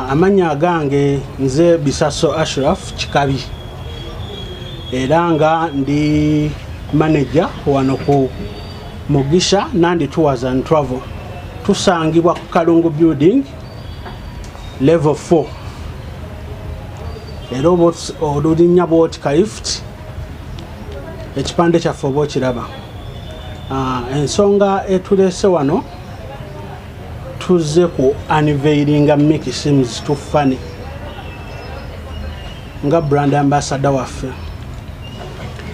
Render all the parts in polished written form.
Amanya agange nze Bisaso Ashraf Chikabi era nga ndi manager wano ku Mugisha Nandi Tours and Travel. Tusangibwa ku Kalungu building level 4 era olulinnya bw'otika lift ekipande kyaffe oba okiraba. Ensonga etuleese wano tuzze ku unveilinga Mickey Sims Too Funny nga brand ambassador waffe.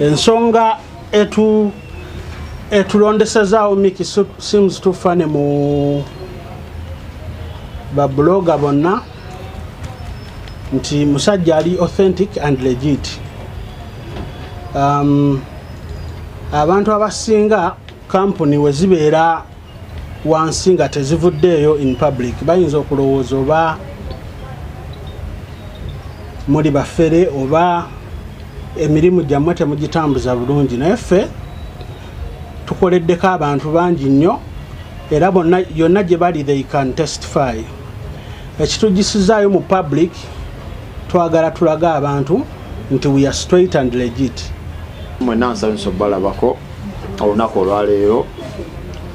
Ensonga etulondesezaawo Mickey Sims Too Funny mu babloga bonna nti musajja ali authentic and legit. Abantu abasinga company we zibeera wansi nga tezivuddeeyo in public bayinza okulowooza oba muli bafere oba emirimu gyammwe temugitambuza bulungi, naye ffe tukoleddeko abantu bangi nnyo era bonna yonna gye bali they can testify. Ekitugisizaayo mu public twagala tulaga abantu nti we are straight and legit. Mwena nsanyusa balabako olunaku olwaleero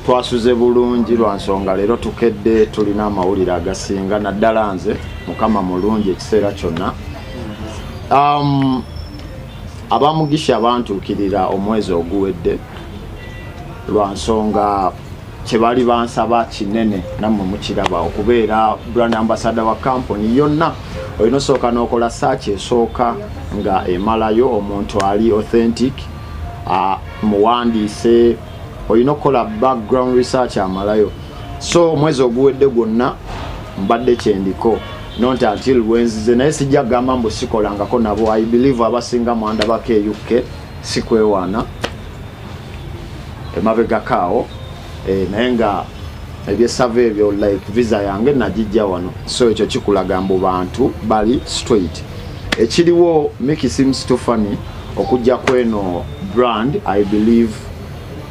twasuze bulungi lwa nsonga leero tukedde tulina amawulire agasinga naddala nze Mukama mulungi ekiseera kyonna. Abamugisha bantuukirira omwezi oguwedde lwa nsonga kyebali bansaba kinene nammwe mukiraba okubeera brand ambassador wa company yonna. Olina osooka n'okola search esooka nga emalayo omuntu ali authentic, muwandiise, olina okukola background research amalayo. So omwezi oguwedde gwonna mbadde kyendiko not until Wednesday, naye sijja gamba mbu sikolangako nabo. I believe abasinga mwandabako e UK sikwewaana emabegakaawo naye nga ebyesave ebyo like visa yange nagijja wano. So ekyo kikulaga mbu bantu bali straight. Ekiriwo Mickey Sims Too Funny okujja kweno brand, I believe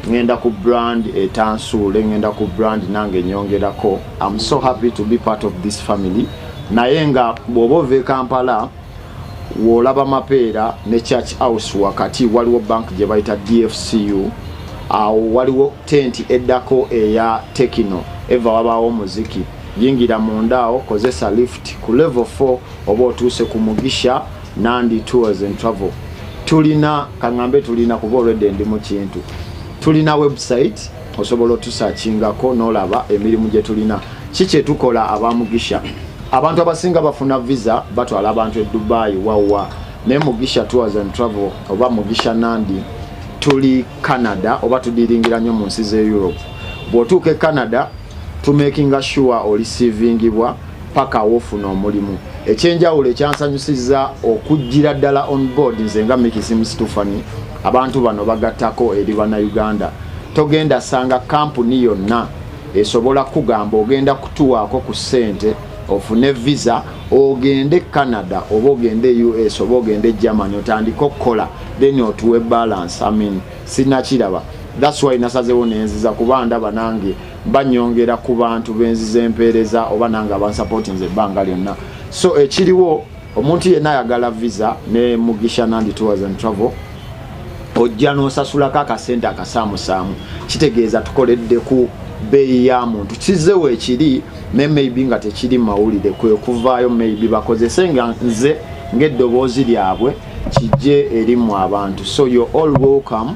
ngenda ku brand etansuule, ngenda ku brand nange nyongerako. I'm so happy to be part of this family. Naye nga bw'oba ova e Kampala w'olaba Mapeera ne Church House wakati waliwo bank gye bayita DFCU, waliwo tent eddako eya Tekino eva wabaawo muziki. Yingira mundaawo kozesa lift ku level 4 oba otuuse ku Mugisha Nandi Tours and Travel. Tulina kaŋŋambe tulina kuba olwedde ndi mu kintu. Tulina website osobola otusaakingako n'olaba emirimu gye tulina. Kiki tukola abamugisha? Abantu abasinga bafuna visa batwala abantu e Dubai wawa. Ne Mugisha Tours and Travel oba Mugisha Nandi tuli Canada oba tudiringira nnyo mu nsi ze Europe. Bw'otuuka e Canada to making sure olisivingibwa paka wofuna omulimu. Ekyenjawulo ekyansanyusizza okujjira ddala on board nze nga Mickey Sims Too Funny abantu bano bagattako eri Bannayuganda. Togenda sanga kampuni yonna esobola kugamba ogenda kutuwaako ku ssente ofune visa ogende Canada oba ogende US oba ogende Germany otandika okukola then otuwe balance. I mean sinakiraba. That's why nasazeewo nenziza kuba ndaba nange banyongera ku bantu benziza empeereza oba nange abansupportinze ebbanga lyonna. So ekiriwo omuntu yenna ayagala visa ne Mugisha Nandi Tours and Travel ojja n'osasulako akasente akasaamusaamu. Kitegeeza tukoledde ku beeyi ya muntu. Kizzewo ekiri ne maybe nga tekiri mawulire kwe kuvaayo maybe bakozese nga nze ng'eddoboozi lyabwe kijje erimu abantu. So you're all welcome.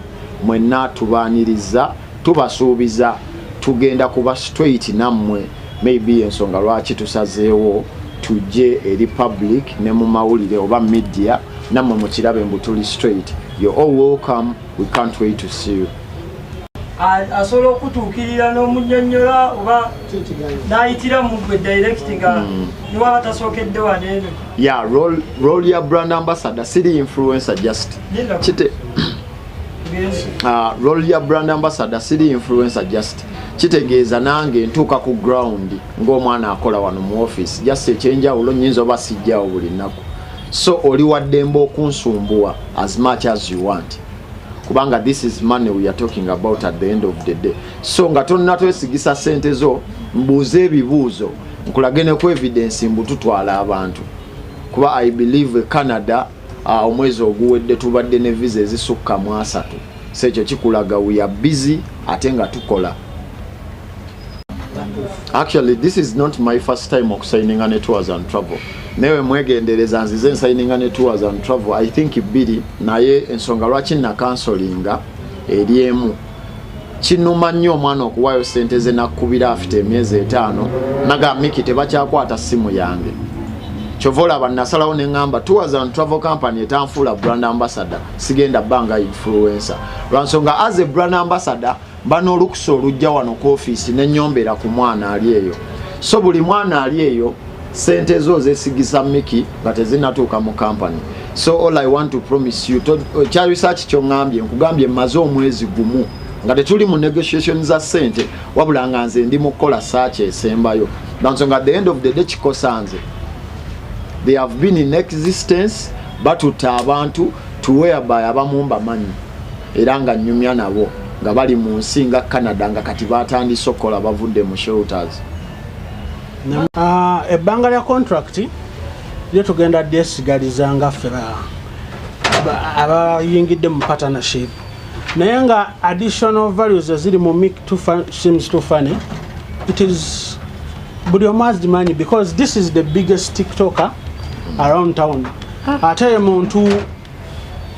Mwenna tubaaniriza tubasuubiza tugenda kuba straight nammwe. Maybe ensonga lwaki tusazeewo tujje eri public ne mu mawulire oba media nammwe mukirabe mbu tuli straight. You're all welcome. We can't wait to see you. Asobola okutuukirira n'omunnyonnyola oba n'ayitira mu gwe direct nga niwaba tasookedde wano eno. Yeah, role ya brand ambassador siri influencer just kite role ya brand ambassador siri influencer just kitegeeza nange ntuuka ku ground ng'omwana akola wano mu office just ekyenjawulo nnyinza oba sijjawo buli nnaku. so oli waddembe okunsumbuwa as much as you want kubanga this is money we are talking about at the end of the day. So nga tonna twesigisa sente zo mbuuze ebibuuzo nkulagene ku evidence mbututwala abantu kuba I believe Canada omwezi oguwedde tubadde ne visa ezisukka mu 3 so ekyo kikulaga we are busy ate nga tukola. Actually this is not my first time okusigning on tours and travel. Newe mwegendereza nzize signing on tours and travel I think ibiri naye ensonga lwaki na cancellinga eriemu kinuma nnyo omwana okuwayo sente ze nakubira afite emyezi 5 naga miki tebakyakwata simu yange chovola banasalawo nengamba tours and travel company etanfula brand ambassador sigenda banga influencer lwansonga as a brand ambassador bano olukusa olujja wano ku office nenyombera ku mwana ali eyo so buli mwana ali eyo sente zo zesigisa miki nga tezinatuuka mu company. So all I want to promise you kya research kyongambye nkugambye maze omwezi gumu nga tetuli mu negotiation za sente wabula nga nze ndi mu kola search esembayo nansonga at the end of the day kikosanze they have been in existence batuta abantu to whereby abamumba manyi era nga nnyumya nabo nga bali mu nsi nga Canada nga kati batandise okukola bavudde mu shelters. Ebbanga lya contract lyo tugenda dyesigaliza nga ffe abayingidde mu partnership naye nga additional values eziri mu Mick seems too funny. It is buli omu azimanyi because this is the biggest TikToker around town. Ate muntu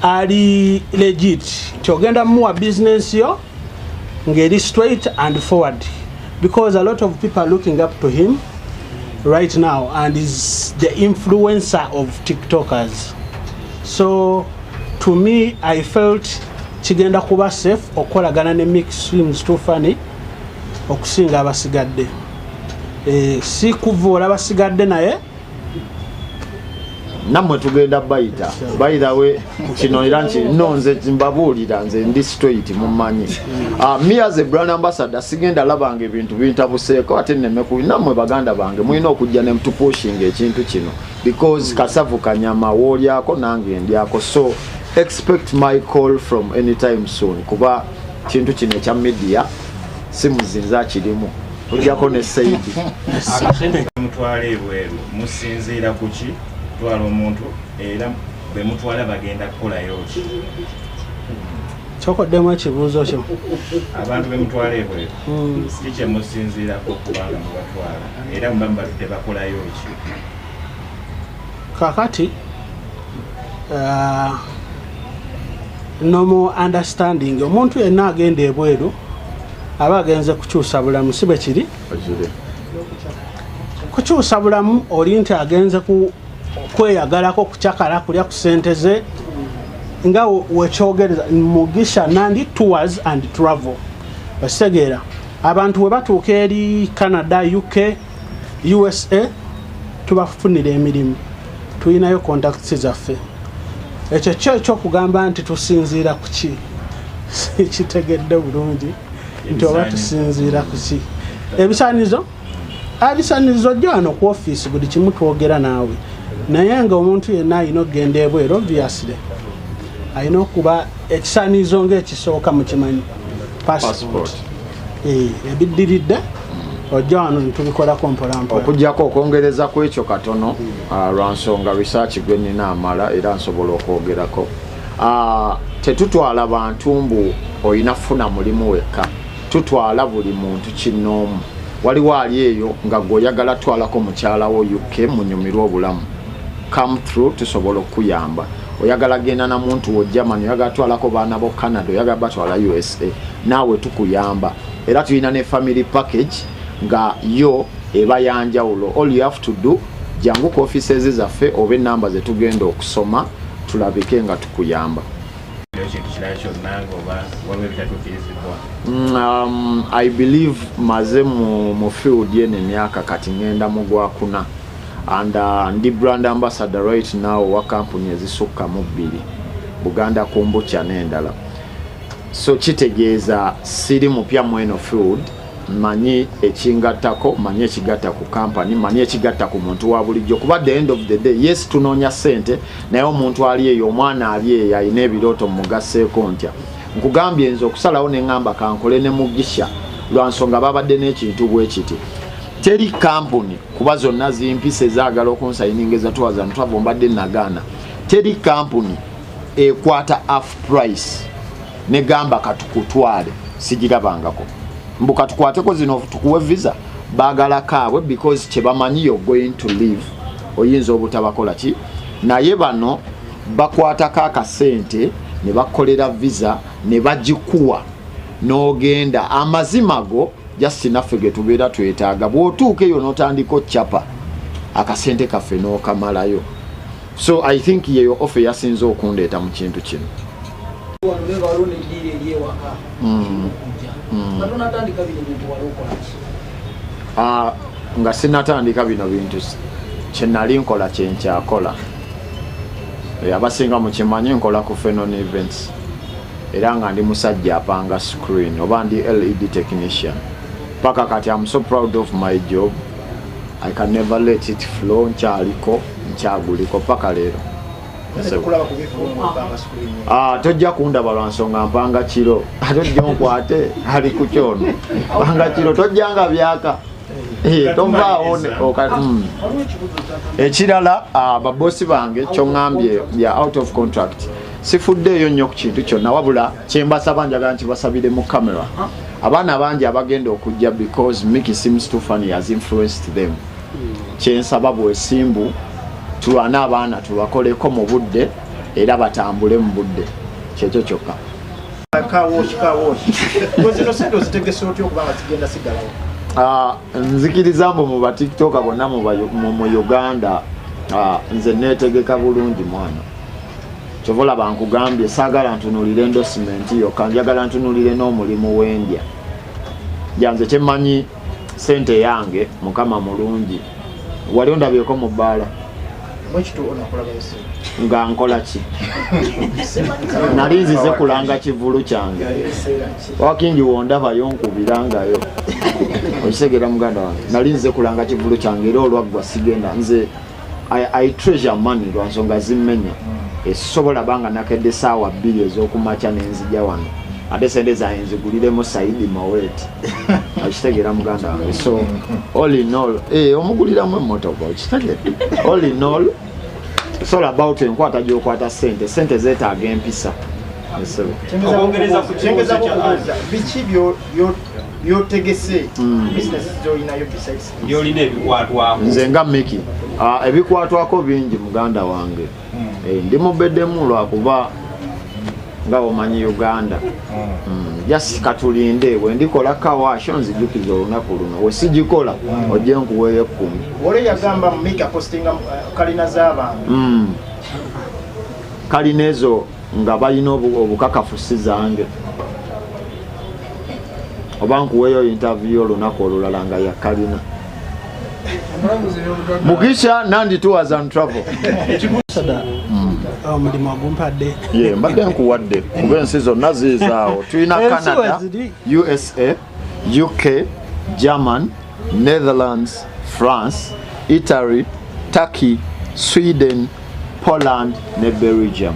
ali legit kyogenda muwa business yo ngeri straight and forward because a lot of people are looking up to him right now and is the influencer of TikTokers. So to me I felt kigenda kuba safe okolagana ne Mick seems too funny okusinga abasigadde si kuvoola abasigadde naye namwe tugenda bayita by the way kino era nze mbabuulira nze ndi straight mumanyi me as a brand ambassador sigenda labanga ebintu bintabuseeko ate nemeku namwe baganda bange mulina okujja ne mtupushing ekintu kino because kasavu kanyama woolyako nange ndyako so expect my call from anytime soon kuba kintu kino ekya media simuzinza kirimu ojjako ne saidi mutwale ebweru musinziira kuki twala omuntu era bwe mutwala bagenda kukolayo ki kyokoddemu ekibuuzo kyo abantu bwe mutwala ebweru si kye musinziirako kubanga mubatwala era muba mubaludde bakolayo ki kakati normal understanding omuntu yenna agenda ebweru aba agenze kukyusa bulamu si bwe kiri kukyusa bulamu oli nti agenze kweyagalako kucakala kulya ku sente ze nga wekyogereza mugisha nandi tours and travel basitegeera abantu we batuuka eri Canada, UK, USA tubafunira emirimu tuyinayo contacts zaffe ekyo kyo ekyokugamba nti tusinziira ku ki kitegedde bulungi nti oba tusinziira ku ki ebisanizo jjo wano ku office buli kimu twogera naawe naye nga omuntu yenna alina okugenda ebweru obviously alina okuba ekisanizo ng'ekisooka mu kimanyi passport ebiddiridde ojja wano ntubikola mpolampola okujjako okwongereza ku ekyo katono lwansonga research gwe nnina amala era nsobola okwogerako tetutwala bantu mbu olina kufuna mulimu wekka tutwala buli muntu kinoomu waliwo ali eyo nga gweoyagala twalako mukyala wo UK munyumirwa obulamu come through tusobola okuyamba oyagala genda na muntu wo Germany oyagala twalako baana bo Canada oyagala batwala USA naawe tukuyamba era tulina ne family package nga yo eba yanjawulo all you have to do jangu ku offices zaffe oba enamba zetugenda okusoma tulabike nga tukuyamba. I believe maze mu field yene emyaka kati ngenda mu gwakuna and ndi brand ambassador right now wa company ezisukka mu 2 Buganda Kombucha n'endala so kitegeeza siri mupya mweno field manyi ekingattako manyi ekigatta ku company manyi ekigatta ku muntu wa bulijjo kuba the end of the day yes tunoonya ssente naye omuntu ali eyo omwana ali eyo alina ebirooto mugasseeko ntya nkugambye nze okusalawo ne ŋŋamba kankole ne Mugisha lwa nsonga babadde n'ekintu bwe kiti teri company kuba zonna zimpisa ezaagala okunsayiningeza twaza ntwava mbadde nagaana teri company ekwata half price ne gamba katukutwale sigirabangako mbuka tukwateko zino tukuwe visa baagala kaabwe because kyebamanyi you're going to live oyinza obutabakola ki naye bano bakwatako akasente ne bakolera visa ne bagikuwa n'ogenda amazima go just naffe ge tubeera twetaaga bw'otuuka eyo n'otandika chapa akasente kaffe n'okamalayo so I think yeyo offer yasinze okundeeta mu kintu kino nga sinatandika bino bintu kyenali nkola kyenkyakola abasinga mukimanyi nkola ku Fenon Events era nga ndi musajja apanga screen oba ndi LED technician paka kati I'm so proud of my job I can never let it flow nkyaliko nkyaguliko paka leero tojja kundaba lwa nsonga mpanga kiro tojja onkwate ali ku kyono panga kiro tojjanga byaka tonvaawo ekirala babosi bange kyoŋŋambye bya out of contract sifuddeeyo nnyo ku kintu kyonna wabula kyembasaba njagala nkibasabire mu camera abaana bangi abagenda okujja because Mickey seems too funny has influenced them kyensaba bwesimbu tulwana abaana tubakoleko mu budde era batambule mu budde kyekyo kyokka nzikiriza mbu mu batiktoka bonna mu Uganda nze neetegeka bulungi mwana kyovola bankugambye saagala ntunulire endorsement yokka njagala ntunulire n'omulimu w'endya janze kyemmanyi sente yange mukama mulungi wali ondabyeko mu bbaala nga nkola ki nali nzize kulanga kivulu kyange wakingi wondabayo nkubirangayo okisegera muganda wange nali nzize kulanga kivulu kyange era olwaggwa sigenda nze I treasure money lwa nsonga zimmenya esobola banga nakedde saawa 2 ez'okumakya nenzija wano ate sente zange nziguliremu Saidi Mawet akitegera muganda wange so all in all omuguliramu emmotoka okitegere all in all it's all about enkwata gy'okwata sente zeetaaga empisa biki byotegese business zoyinayo besides byolina ebikwatwako nze nga Mickey ebikwatwako bingi muganda wange ndi mubeddemu lwakuba nga omanyi Uganda just katulinde we ndikola kawasho nzijukiza olunaku luno we sigikola ojje nkuweeyo 10 ole yagamba Mickey postinga kalina z'abantu kalina ezo nga balina obukakafusi zange oba nkuweeyo interview olunaku olulala nga yakalina Mugisha Nandi Tours and Travel omulimu ogumpadde mbadde nkuwadde kuba ensi zonna ziizaawo tulina Canada, USA, UK, German, Netherlands, France, Italy, Turkey, Sweden, Poland ne Belgium.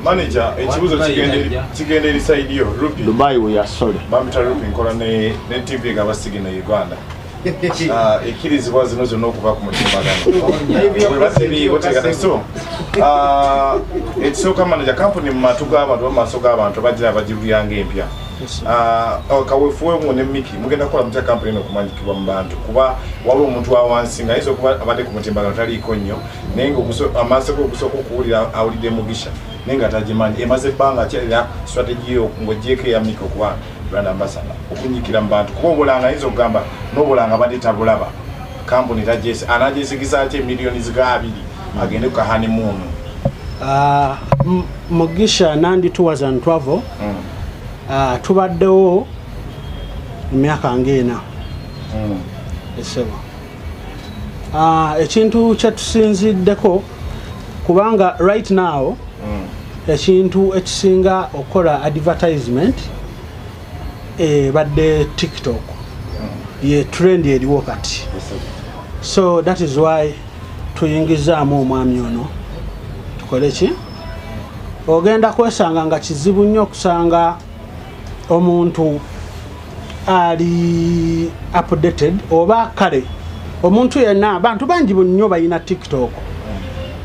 Manager, ekibuzo kigenda eri side yo Rupi. Dubai we are sorry. Bamita Rupi nkola ne TV nga basigina Uganda. Ekirizibwa zino zonna okuva ku mutimbagano so ekisooka manager company mu matu g'abantu bamaaso g'abantu bagira bagiruyanga empya kaweefuwemu ne Mickey mugenda kukola mutya company n'okumanyikibwa mu bantu kuba waliwo omuntu wa wansi nga ayinza okuba abadde ku mutimbagano taliiko nnyo naye amaaso ge okusooka okuwulira awulidde Mugisha naye nga tagimanyi emaze ebbanga akyalira strategy yo ng'ogyeko eya Mickey okuba brand ambassador okunyikira mu bantu kuba obulanga ayinza okugamba n'obulanga badde tabulaba company anagyesigiza ate miliyoni ziga 2 agende ku honeymoon. Mugisha Nandi Tours and Travel tubaddewo emyaka ng'ena esebo ekintu kyetusinziddeko kubanga right now ekintu ekisinga okukola advertisement badde TikTok ye trend eriwo kati. So that is why tuyingizaamu omwami ono tukole ki ogenda kwesanga nga kizibu nnyo okusanga omuntu ali updated oba kale omuntu yenna abantu bangi nnyo balina TikTok.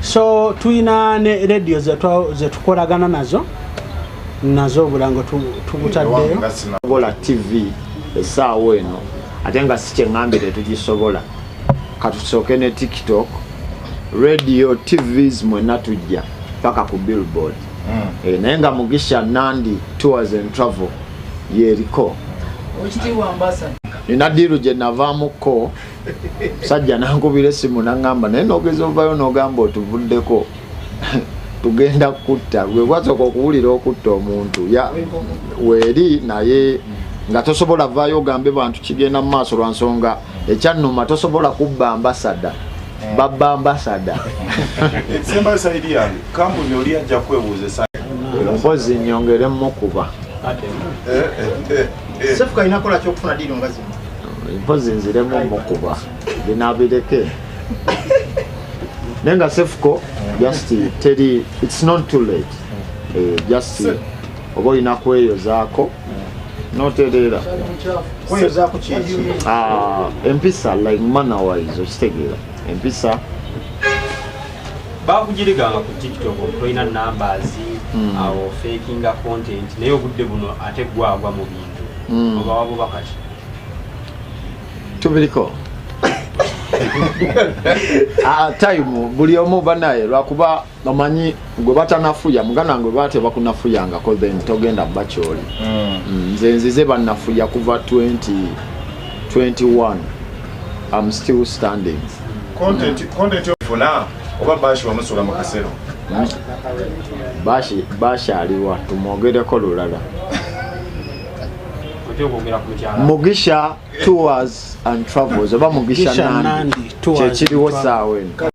So tuyina ne radio zetukolagana nazo obulango tubutaddeyo sobola TV essaawa eno ate nga si kyeŋŋambire tugisobola katusooke ne TikTok radio TVs mwenna tujja paka ku billboard naye nga Mugisha Nandi Tours and Travel yeriko nina diru gye navaamuko sajja nankubira essimu naŋŋamba naye n'ogeza ovayo n'ogamba otuvuddeko tugenda kutta gwe gwasooka okuwulira okutta omuntu weeri naye nga tosobola vaayo ogambe bantu kigenda mu maaso lwa nsonga ekyannuma tosobola kubba ambasada babba ambasada Semba saidi yange kampuni oli ajja kwebuuza mpozi nnyongere mukuba Sefuka inakola kyokufuna dino nga zino mpozi nziremu mukuba binabireke nenga Sefuko just teri it's not too late just oba olina kweyozaako noterera kweyozaako kyeki empisa like manner wise okitegeera empisa bakugiriganga ku TikTok tulina numbers awo fakinga content naye obudde buno ate gwagwa mu bintu oba wabo bakati tubiriko time buli omu banaye lwakuba omanyi gwe batanafuya mugana gwe bate bakunafuyanga ko then togenda bakyoli nze nzize banafuya kuva 2021 I'm still standing content ofuna oba bashi wamusula mu kasero bashi aliwa tumwogereko lulala Mugisha Tours and Travels oba Mugisha Nandi kyekiriwo saawa eno